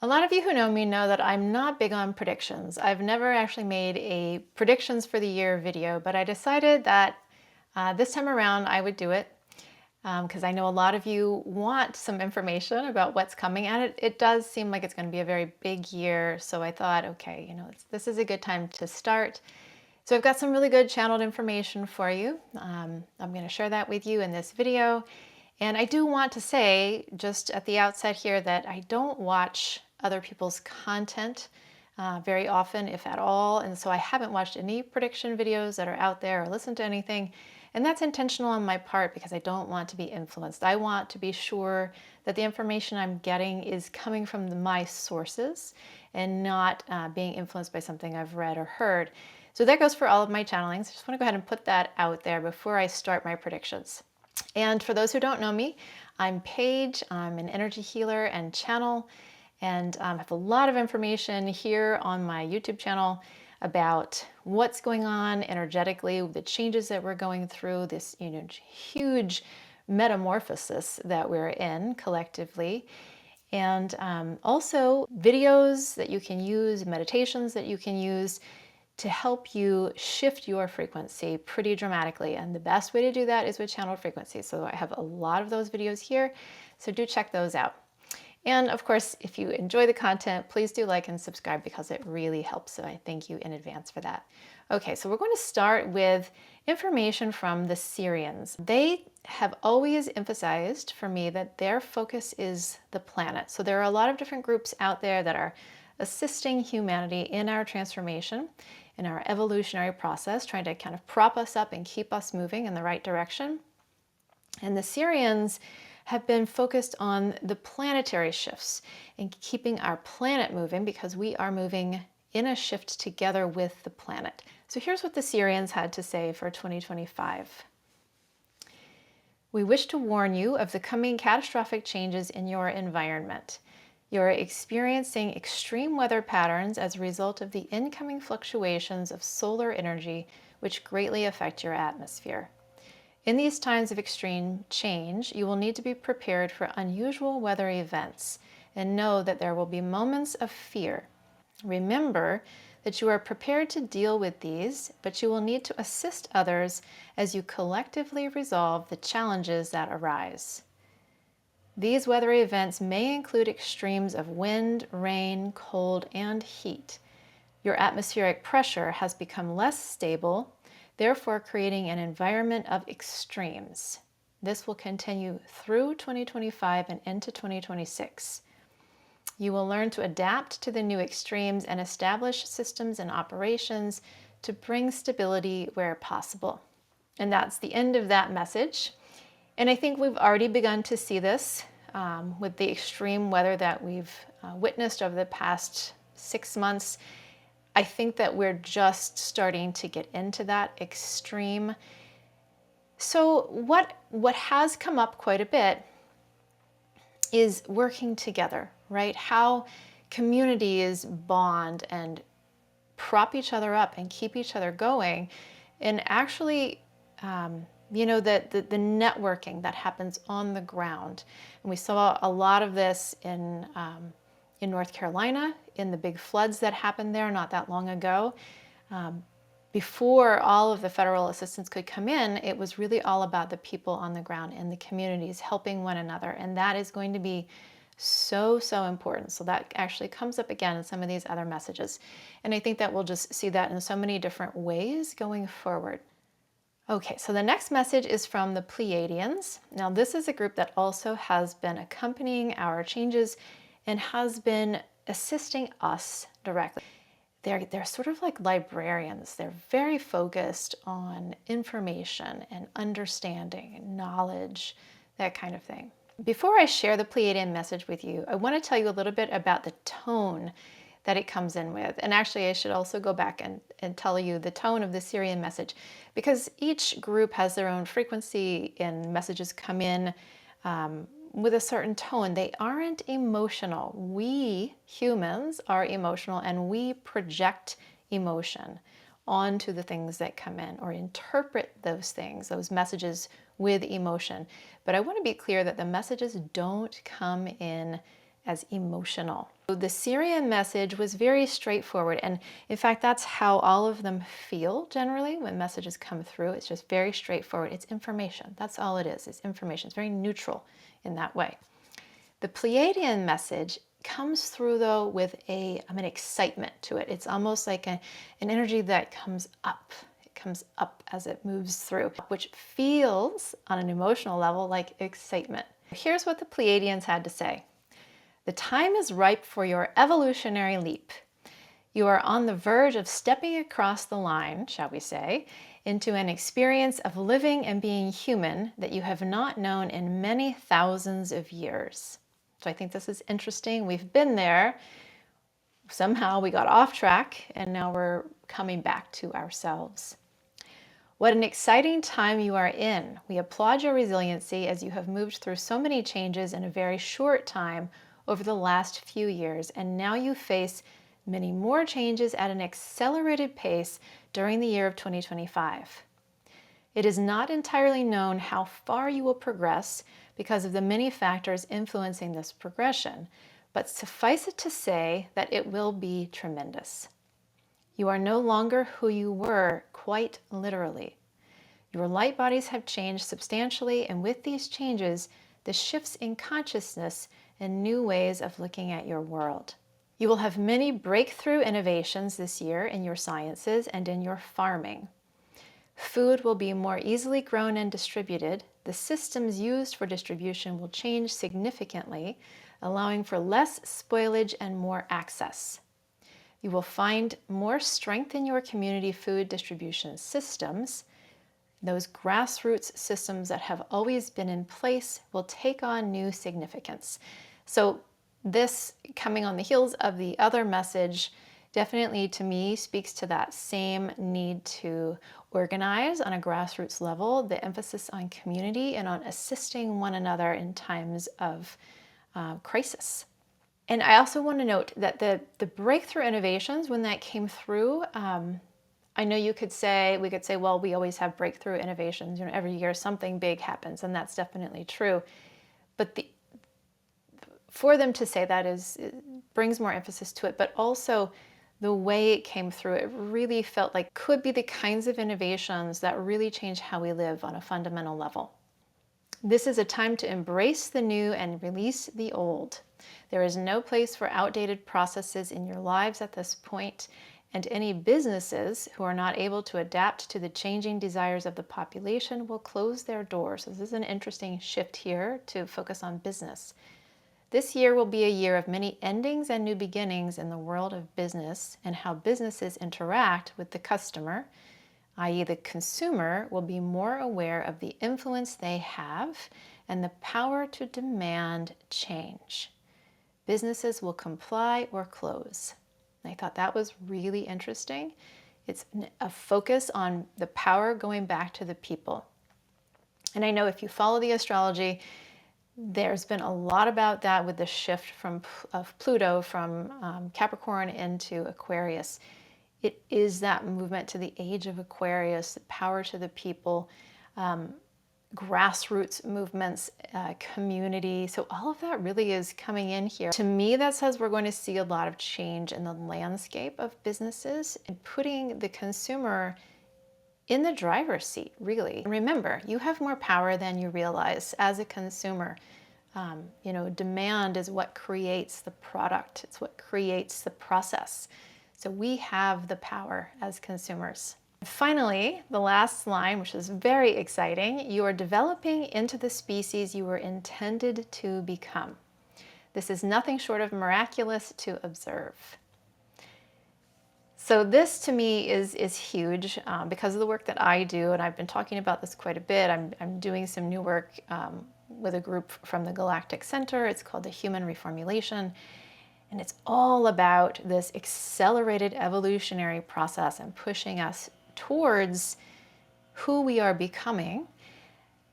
A lot of you who know me know that I'm not big on predictions. I've never actually made a predictions for the year video, but I decided that this time around I would do it because I know a lot of you want some information about what's coming, and it does seem like it's going to be a very big year. So I thought, okay, this is a good time to start. So I've got some really good channeled information for you. I'm going to share that with you in this video. And I do want to say just at the outset here that I don't watch other people's content very often, if at all. And so I haven't watched any prediction videos that are out there or listened to anything. And that's intentional on my part because I don't want to be influenced. I want to be sure that the information I'm getting is coming from my sources and not being influenced by something I've read or heard. So that goes for all of my channelings. I just want to go ahead and put that out there before I start my predictions. And for those who don't know me, I'm Paige. I'm an energy healer and channel, and I have a lot of information here on my YouTube channel about what's going on energetically, the changes that we're going through, this huge metamorphosis that we're in collectively, and also videos that you can use, meditations that you can use to help you shift your frequency pretty dramatically. And the best way to do that is with channeled frequency. So I have a lot of those videos here, so do check those out. And of course, if you enjoy the content, please do like and subscribe because it really helps. So I thank you in advance for that. Okay, so we're going to start with information from the Sirians. They have always emphasized for me that their focus is the planet. So there are a lot of different groups out there that are assisting humanity in our transformation, in our evolutionary process, trying to kind of prop us up and keep us moving in the right direction. And the Sirians have been focused on the planetary shifts and keeping our planet moving because we are moving in a shift together with the planet. So here's what the Sirians had to say for 2025. We wish to warn you of the coming catastrophic changes in your environment. You're experiencing extreme weather patterns as a result of the incoming fluctuations of solar energy, which greatly affect your atmosphere. In these times of extreme change, you will need to be prepared for unusual weather events and know that there will be moments of fear. Remember that you are prepared to deal with these, but you will need to assist others as you collectively resolve the challenges that arise. These weather events may include extremes of wind, rain, cold, and heat. Your atmospheric pressure has become less stable, therefore creating an environment of extremes. This will continue through 2025 and into 2026. You will learn to adapt to the new extremes and establish systems and operations to bring stability where possible. And that's the end of that message. And I think we've already begun to see this with the extreme weather that we've witnessed over the past 6 months. I think that we're just starting to get into that extreme. So what has come up quite a bit is working together, right? How communities bond and prop each other up and keep each other going, and actually the networking that happens on the ground. And we saw a lot of this in North Carolina, in the big floods that happened there not that long ago. Before all of the federal assistance could come in, it was really all about the people on the ground in the communities helping one another. And that is going to be so important. So that actually comes up again in some of these other messages. And I think that we'll just see that in so many different ways going forward. Okay, so the next message is from the Pleiadians. Now, this is a group that also has been accompanying our changes and has been assisting us directly. They're sort of like librarians. They're very focused on information and understanding and knowledge, that kind of thing. Before I share the Pleiadian message with you, I want to tell you a little bit about the tone that it comes in with. And actually, I should also go back and tell you the tone of the Sirian message, because each group has their own frequency and messages come in with a certain tone. They aren't emotional. We humans are emotional, and we project emotion onto the things that come in or interpret those things, those messages with emotion. But I want to be clear that the messages don't come in as emotional. The Sirian message was very straightforward, and in fact, that's how all of them feel generally when messages come through. It's just very straightforward. It's information. That's all it is. It's information. It's very neutral in that way. The Pleiadian message comes through though with an excitement to it. It's almost like an energy that comes up. It comes up as it moves through, which feels on an emotional level like excitement. Here's what the Pleiadians had to say. The time is ripe for your evolutionary leap. You are on the verge of stepping across the line, shall we say, into an experience of living and being human that you have not known in many thousands of years. So I think this is interesting. We've been there. Somehow we got off track and now we're coming back to ourselves. What an exciting time you are in. We applaud your resiliency as you have moved through so many changes in a very short time over the last few years, and now you face many more changes at an accelerated pace during the year of 2025. It is not entirely known how far you will progress because of the many factors influencing this progression, but suffice it to say that it will be tremendous. You are no longer who you were, quite literally. Your light bodies have changed substantially, and with these changes, the shifts in consciousness and new ways of looking at your world. You will have many breakthrough innovations this year in your sciences and in your farming. Food will be more easily grown and distributed. The systems used for distribution will change significantly, allowing for less spoilage and more access. You will find more strength in your community food distribution systems. Those grassroots systems that have always been in place will take on new significance. So this, coming on the heels of the other message, definitely to me speaks to that same need to organize on a grassroots level, the emphasis on community and on assisting one another in times of crisis. And I also want to note that the breakthrough innovations, when that came through, I know we could say, well, we always have breakthrough innovations. Every year something big happens, and that's definitely true. But for them to say that it brings more emphasis to it, but also the way it came through, it really felt like could be the kinds of innovations that really change how we live on a fundamental level. This is a time to embrace the new and release the old. There is no place for outdated processes in your lives at this point, and any businesses who are not able to adapt to the changing desires of the population will close their doors. So this is an interesting shift here to focus on business. This year will be a year of many endings and new beginnings in the world of business, and how businesses interact with the customer, i.e. the consumer, will be more aware of the influence they have and the power to demand change. Businesses will comply or close. And I thought that was really interesting. It's a focus on the power going back to the people. And I know if you follow the astrology, there's been a lot about that with the shift of Pluto from Capricorn into Aquarius. It is that movement to the age of Aquarius, the power to the people, grassroots movements, community. So all of that really is coming in here. To me, that says we're going to see a lot of change in the landscape of businesses and putting the consumer in the driver's seat, really. Remember, you have more power than you realize as a consumer. Demand is what creates the product. It's what creates the process. So we have the power as consumers. Finally, the last line, which is very exciting, you are developing into the species you were intended to become. This is nothing short of miraculous to observe. So this to me is huge because of the work that I do, and I've been talking about this quite a bit. I'm doing some new work with a group from the Galactic Center. It's called the Human Reformulation, and it's all about this accelerated evolutionary process and pushing us towards who we are becoming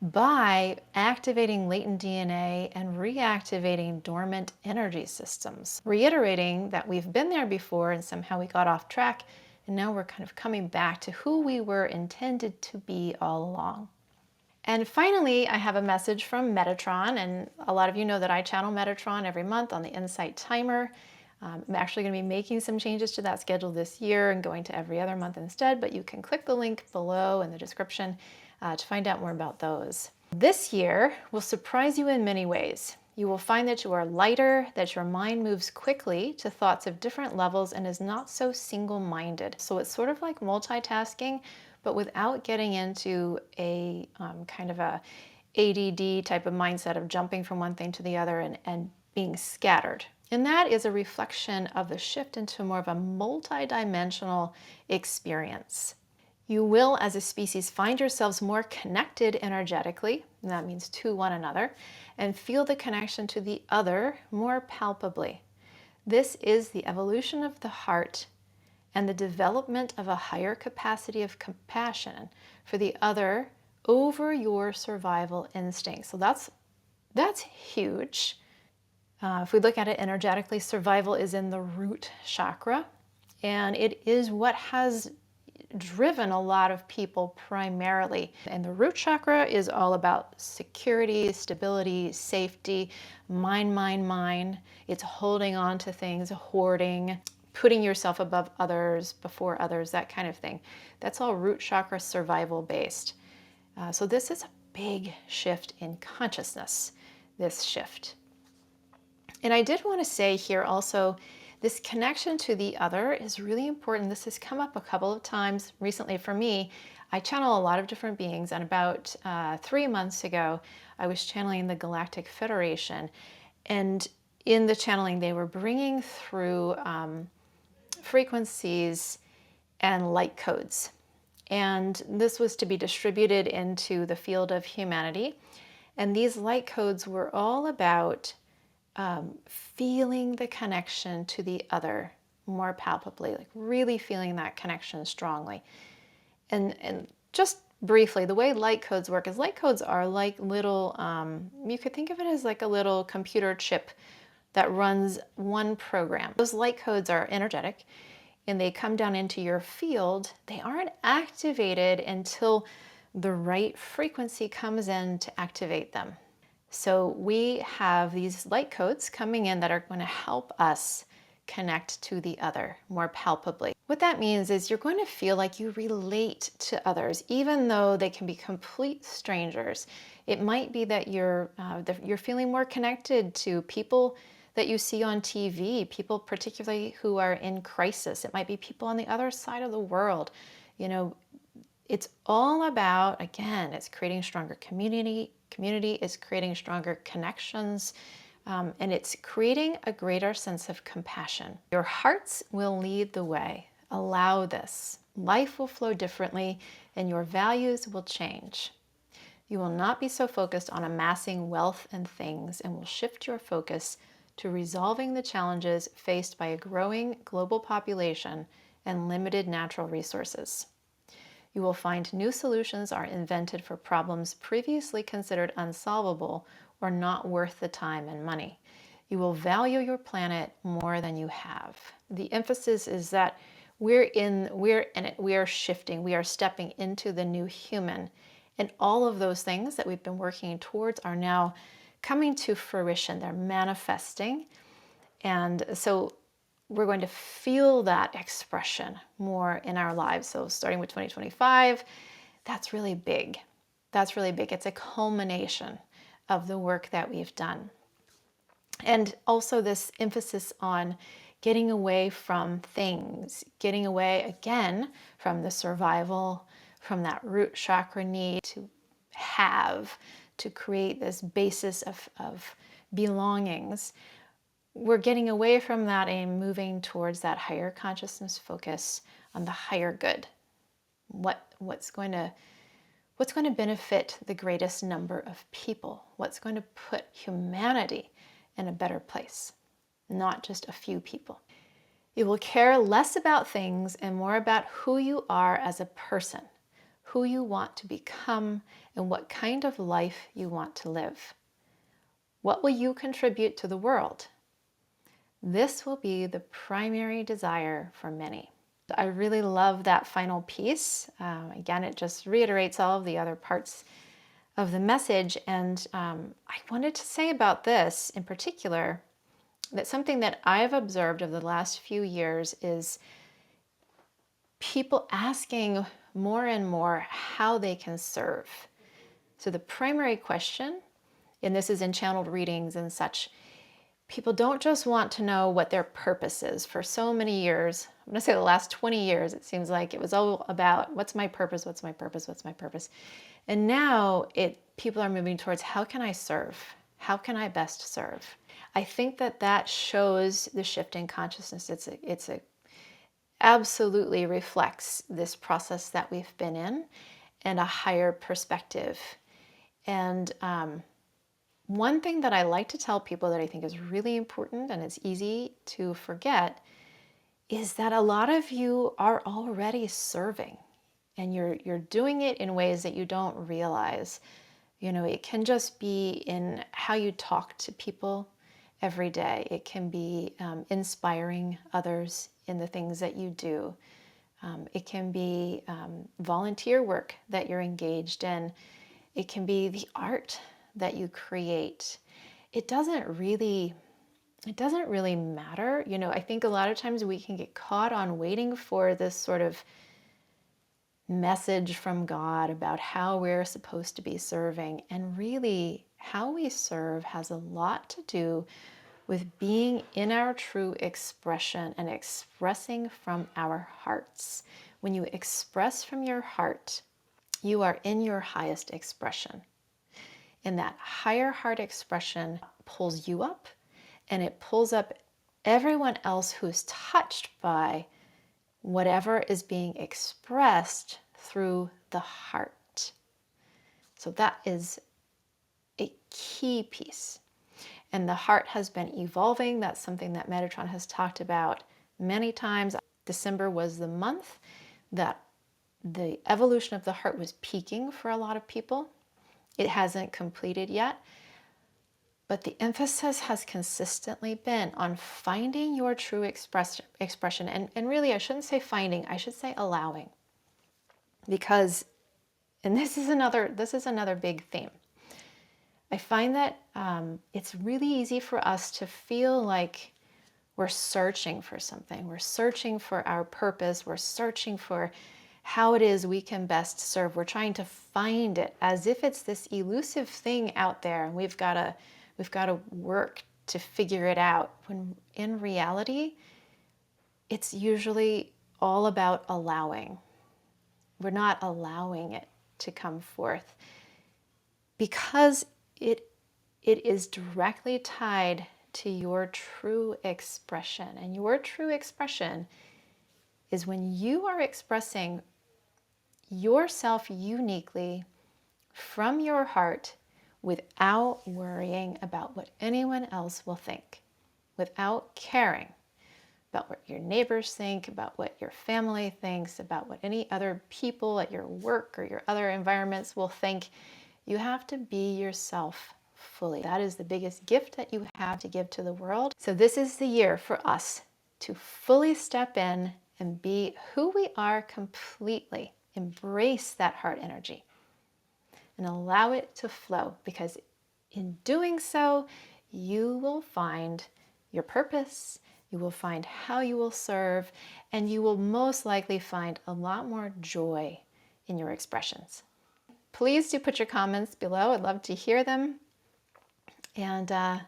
by activating latent DNA and reactivating dormant energy systems, reiterating that we've been there before and somehow we got off track, and now we're kind of coming back to who we were intended to be all along. And finally, I have a message from Metatron, and a lot of you know that I channel Metatron every month on the Insight Timer. I'm actually going to be making some changes to that schedule this year and going to every other month instead, but you can click the link below in the description to find out more about those. This year will surprise you in many ways. You will find that you are lighter, that your mind moves quickly to thoughts of different levels and is not so single-minded. So it's sort of like multitasking, but without getting into a kind of a ADD type of mindset of jumping from one thing to the other and being scattered. And that is a reflection of the shift into more of a multidimensional experience. You will, as a species, find yourselves more connected energetically, and that means to one another, and feel the connection to the other more palpably. This is the evolution of the heart and the development of a higher capacity of compassion for the other over your survival instincts. So that's huge. If we look at it energetically, survival is in the root chakra, and it is what has driven a lot of people primarily. And the root chakra is all about security, stability, safety, mine. It's holding on to things, hoarding, putting yourself above others, before others, that kind of thing. That's all root chakra survival based. So this is a big shift in consciousness, this shift. And I did want to say here also, this connection to the other is really important. This has come up a couple of times recently for me. I channel a lot of different beings, and about 3 months ago, I was channeling the Galactic Federation. And in the channeling, they were bringing through frequencies and light codes. And this was to be distributed into the field of humanity. And these light codes were all about feeling the connection to the other more palpably, like really feeling that connection strongly. And just briefly, the way light codes work is light codes are like little, you could think of it as like a little computer chip that runs one program. Those light codes are energetic and they come down into your field. They aren't activated until the right frequency comes in to activate them. So we have these light codes coming in that are going to help us connect to the other more palpably. What that means is you're going to feel like you relate to others, even though they can be complete strangers. It might be that you're feeling more connected to people that you see on TV, people particularly who are in crisis. It might be people on the other side of the world. You know, it's all about, again, it's creating stronger community is creating stronger connections, and it's creating a greater sense of compassion. Your hearts will lead the way. Allow this. Life will flow differently and your values will change. You will not be so focused on amassing wealth and things and will shift your focus to resolving the challenges faced by a growing global population and limited natural resources. You will find new solutions are invented for problems previously considered unsolvable or not worth the time and money. You will value your planet more than you have. The emphasis is that we're in it, we are shifting, we are stepping into the new human. And all of those things that we've been working towards are now coming to fruition. They're manifesting. And so we're going to feel that expression more in our lives. So starting with 2025, that's really big. That's really big. It's a culmination of the work that we've done. And also this emphasis on getting away from things, getting away again from the survival, from that root chakra need to have, to create this basis of belongings. We're getting away from that and moving towards that higher consciousness focus on the higher good. What's going to benefit the greatest number of people? What's going to put humanity in a better place, not just a few people. You will care less about things and more about who you are as a person, who you want to become, and what kind of life you want to live. What will you contribute to the world? This will be the primary desire for many. I really love that final piece. Again, it just reiterates all of the other parts of the message. And I wanted to say about this in particular, that something that I've observed over the last few years is people asking more and more how they can serve. So the primary question, and this is in channeled readings and such, people don't just want to know what their purpose is. For so many years, I'm going to say the last 20 years, it seems like it was all about what's my purpose, what's my purpose, what's my purpose. And now people are moving towards how can I serve? How can I best serve? I think that shows the shift in consciousnit absolutely reflects this process that we've been in and a higher perspective. And one thing that I like to tell people that I think is really important and it's easy to forget is that a lot of you are already serving, and you're doing it in ways that you don't realize. You know, it can just be in how you talk to people every day. It can be inspiring others in the things that you do. It can be volunteer work that you're engaged in. It can be the art that you create. It doesn't really matter. You know, I think a lot of times we can get caught on waiting for this sort of message from God about how we're supposed to be serving. And really, how we serve has a lot to do with being in our true expression and expressing from our hearts. When you express from your heart, you are in your highest expression. And that higher heart expression pulls you up, and it pulls up everyone else who's touched by whatever is being expressed through the heart. So that is a key piece. And the heart has been evolving. That's something that Metatron has talked about many times. December was the month that the evolution of the heart was peaking for a lot of people. It hasn't completed yet, but the emphasis has consistently been on finding your true expression. And really, I shouldn't say finding, I should say allowing. Because, and this is another big theme. I find that it's really easy for us to feel like we're searching for something. We're searching for our purpose. We're searching for how it is we can best serve. We're trying to find it as if it's this elusive thing out there, and we've got to work to figure it out. When in reality, it's usually all about allowing. We're not allowing it to come forth because it is directly tied to your true expression. And your true expression is when you are expressing yourself uniquely from your heart without worrying about what anyone else will think, without caring about what your neighbors think, about what your family thinks, about what any other people at your work or your other environments will think. You have to be yourself fully. That is the biggest gift that you have to give to the world. So this is the year for us to fully step in and be who we are completely. Embrace that heart energy and allow it to flow, because in doing so, you will find your purpose, you will find how you will serve, and you will most likely find a lot more joy in your expressions. Please do put your comments below. I'd love to hear them. And I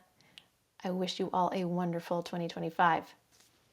wish you all a wonderful 2025.